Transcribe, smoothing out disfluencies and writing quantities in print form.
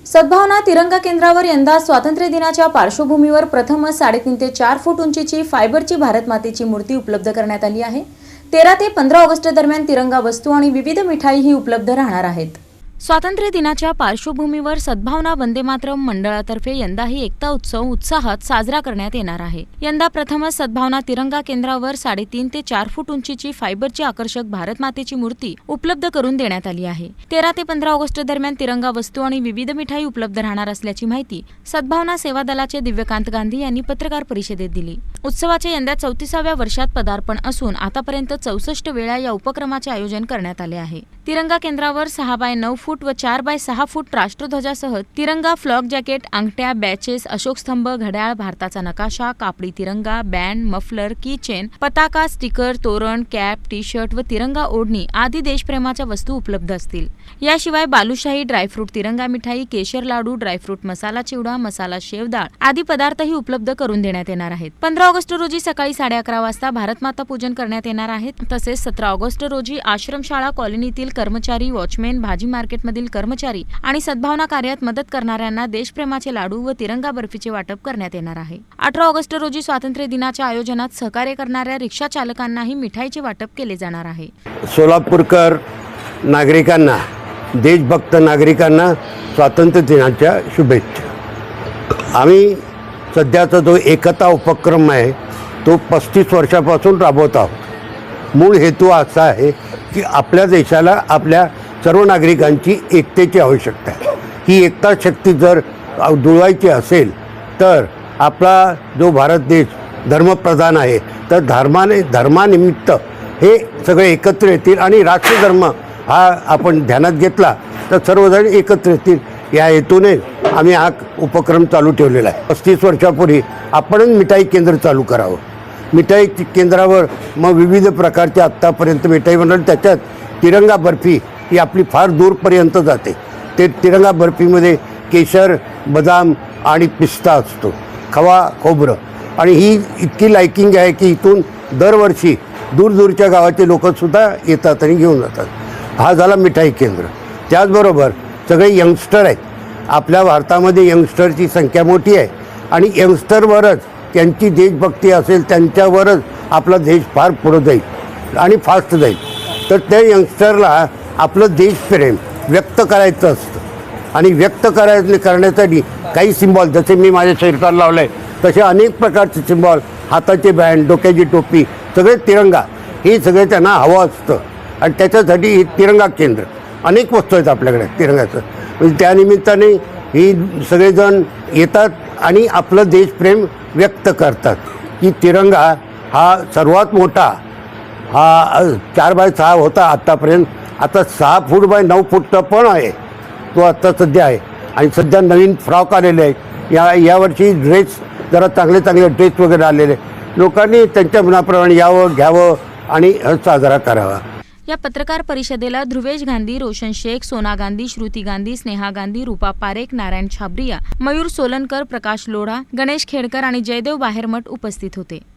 सद्भावना तिरंगा केंद्रावर यंदा स्वातंत्र्य दिनाच्या पार्श्वभूमीवर प्रथमच 3.5 ते 4 फूट उंचीची फायबरची भारत मातेची मूर्ती उपलब्ध करण्यात आली आहे। 13 ते 15 ऑगस्ट दरम्यान तिरंगा वस्तू आणि विविध मिठाई ही उपलब्ध राहणार आहेत। स्वातंत्र्य दिनाच्या पार्श्वभूमीवर सद्भावना वंदे मातरम मंडळातर्फे यंदाही एकता उत्सव उत्साहात साजरा करण्यात येणार आहे। यंदा प्रथमच सद्भावना तिरंगा केंद्रावर 3.5 ते 4 फूट उंचीची फायबरची आकर्षक भारत मातेची मूर्ती उपलब्ध करून देण्यात आली आहे। 13 ते 15 ऑगस्ट दरम्यान तिरंगा वस्तू आणि विविध मिठाई उपलब्ध राहणार असल्याची माहिती सद्भावना सेवा दलाचे दिव्यकांत गांधी यांनी पत्रकार परिषदेत दिली। उत्सवाचे यंदा 34व्या वर्षात पदार्पण असून आतापर्यंत 64 वेळा या उपक्रमाचे आयोजन करण्यात आले आहे। तिरंगा केंद्रावर 6x9 फूट व 4x6 फूट राष्ट्रध्वजासह तिरंगा फ्लॉग जॅकेट, अंगठ्या, बॅचेस, अशोक स्तंभ, घड्याळ, भारताचा नकाशा, कापडी तिरंगा, बँड, मफलर, की चेन, पताका, स्टिकर, तोरण, कॅप, टी शर्ट व तिरंगा ओढणी आदी देशप्रेमाच्या वस्तू उपलब्ध असतील। याशिवाय बालुशाही, ड्रायफ्रूट तिरंगा मिठाई, केशर लाडू, ड्रायफ्रूट मसाला चिवडा, मसाला शेवदाळ आदी पदार्थही उपलब्ध करून देण्यात येणार आहेत। 15 ऑगस्ट रोजी सकाळी 11:30 वाजता भारतमाता पूजन करण्यात येणार आहे। तसेच 17 ऑगस्ट रोजी आश्रमशाळा कॉलनीतील कर्मचारी, वॉचमॅन, भाजी मार्केटमधील कर्मचारी आणि सद्भावना कार्यात मदत करणाऱ्यांना देशप्रेमाचे लाडू व तिरंगा बर्फीचे वाटप करण्यात येणार आहे। 18 ऑगस्ट रोजी स्वातंत्र्य दिनाच्या आयोजनात सहकार्य करणाऱ्या रिक्षा चालकांनाही मिठाईचे वाटप केले जाणार आहे। सोलापूरकर नागरिकांना, देशभक्त नागरिकांना स्वातंत्र्य दिनाच्या शुभेच्छा। आम्ही सध्याचा जो एकता उपक्रम आहे तो 35 वर्षापासून राबवत आहोत। मूळ हेतू असा आहे की आपल्या देशाला आपल्या सर्व नागरिकांची एकतेची आवश्यकता आहे। ही एकता शक्ती जर जुळवायची असेल तर आपला जो भारत देश धर्मप्रधान आहे तर धर्मानिमित्त हे सगळे एकत्र येतील आणि राष्ट्रधर्म हा आपण ध्यानात घेतला तर सर्वजण एकत्र येतील या हेतूने आम्ही हा उपक्रम चालू ठेवलेला आहे। 35 वर्षापूर्वी आपणच मिठाई केंद्र चालू करावं। मिठाई केंद्रावर मग विविध प्रकारचे आत्तापर्यंत मिठाई बनवली, त्याच्यात तिरंगा बर्फी ही आपली फार दूरपर्यंत जाते। ते तिरंगा बर्फीमध्ये केशर, बदाम आणि पिस्ता असतो, खवा, खोबरं, आणि ही इतकी लायकिंग आहे की इथून दरवर्षी दूरदूरच्या गावाचे लोकसुद्धा येतात आणि घेऊन जातात। हा झाला मिठाई केंद्र। त्याचबरोबर सगळे यंगस्टर आहेत। आपल्या भारतामध्ये यंगस्टरची संख्या मोठी आहे आणि यंगस्टरवरच त्यांची देशभक्ती असेल, त्यांच्यावरच आपला देश फार पुढे जाईल आणि फास्ट जाईल। तर त्या यंगस्टरला आपलं देशप्रेम व्यक्त करायचं असतं आणि व्यक्त करण्यासाठी काही सिम्बॉल, जसे मी माझ्या शरीराला लावलं आहे तसे अनेक प्रकारचे सिम्बॉल, हाताचे बँड, डोक्याची टोपी, सगळे तिरंगा, हे सगळे त्यांना हवं असतं आणि त्याच्यासाठी हे तिरंगा केंद्र, अनेक वस्तू आहेत आपल्याकडे तिरंगाचं, म्हणजे त्यानिमित्ताने ही सगळेजण येतात आणि आपलं देशप्रेम व्यक्त करतात की तिरंगा हा सर्वात मोठा, हा 4x6 होता आत्तापर्यंत, आता 6 फूट बाय 9 फूटचा पण आहे, तो आत्ता सध्या आहे। आणि सध्या नवीन फ्रॉक आलेले आहेत, यावर्षी ड्रेस जरा चांगले ड्रेस वगैरे आलेले, लोकांनी त्यांच्या मनाप्रमाणे यावं, घ्यावं आणि साजरा करावा। या पत्रकार परिषदेला ध्रुवेश गांधी, रोशन शेख, सोना गांधी, श्रुती गांधी, स्नेहा गांधी, रूपा पारेख, नारायण छाबरिया, मयूर सोलनकर, प्रकाश लोढा, गणेश खेडकर आणि जयदेव बाहेरमठ उपस्थित होते।